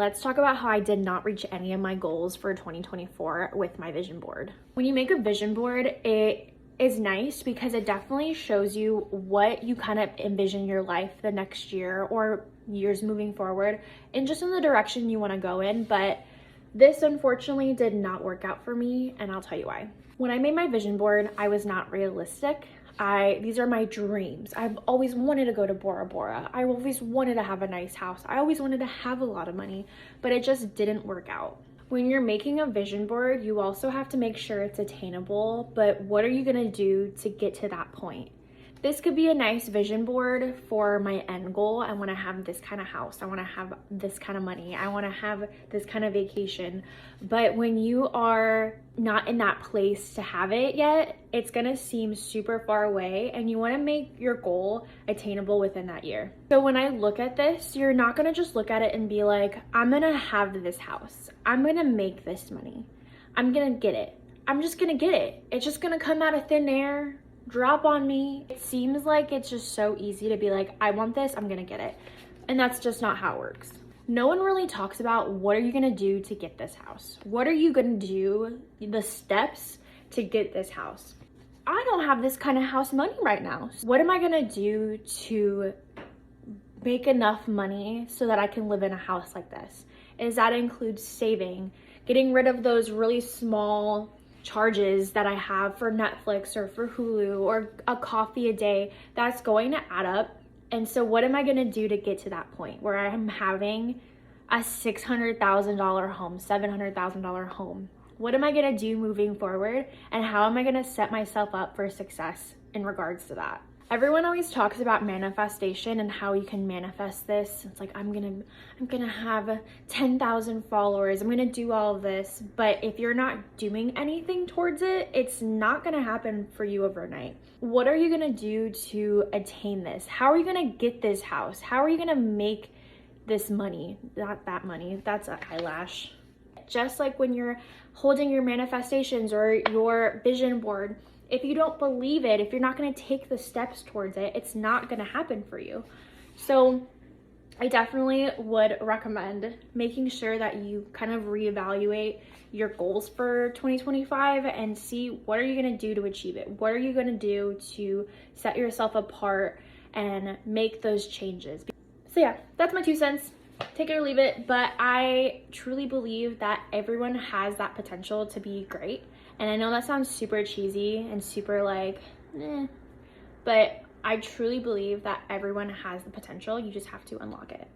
Let's talk about how I did not reach any of my goals for 2024 with my vision board. When you make a vision board, it is nice because it definitely shows you what you kind of envision your life the next year or years moving forward and just in the direction you want to go in. But this unfortunately did not work out for me, and I'll tell you why. When I made my vision board, I was not realistic. These are my dreams. I've always wanted to go to Bora Bora. I always wanted to have a nice house. I always wanted to have a lot of money, but it just didn't work out. When you're making a vision board, you also have to make sure it's attainable, but what are you gonna do to get to that point? This could be a nice vision board for my end goal. I wanna have this kind of house. I wanna have this kind of money. I wanna have this kind of vacation. But when you are not in that place to have it yet, it's gonna seem super far away, and you wanna make your goal attainable within that year. So when I look at this, you're not gonna just look at it and be like, I'm gonna have this house. I'm gonna make this money. I'm gonna get it. I'm just gonna get it. It's just gonna come out of thin air, drop on me. It seems like it's just so easy to be like, I want this, I'm gonna get it. And that's just not how it works. No one really talks about what are you gonna do to get this house? What are you gonna do, the steps to get this house? I don't have this kind of house money right now. What am I gonna do to make enough money so that I can live in a house like this? Does that include saving, getting rid of those really small charges that I have for Netflix or for Hulu or a coffee a day? That's going to add up. And so what am I going to do to get to that point where I'm having a $600,000 home, $700,000 home? What am I going to do moving forward, and how am I going to set myself up for success in regards to that? Everyone always talks about manifestation and how you can manifest this. It's like, I'm gonna have 10,000 followers. I'm gonna do all of this. But if you're not doing anything towards it, it's not gonna happen for you overnight. What are you gonna do to attain this? How are you gonna get this house? How are you gonna make this money? Not that money, that's an eyelash. Just like when you're holding your manifestations or your vision board, if you don't believe it, if you're not going to take the steps towards it, it's not going to happen for you. So I definitely would recommend making sure that you kind of reevaluate your goals for 2025 and see what are you going to do to achieve it? What are you going to do to set yourself apart and make those changes? So yeah, that's my 2 cents. Take it or leave it, but I truly believe that everyone has that potential to be great. And I know that sounds super cheesy and super like, but I truly believe that everyone has the potential. You just have to unlock it.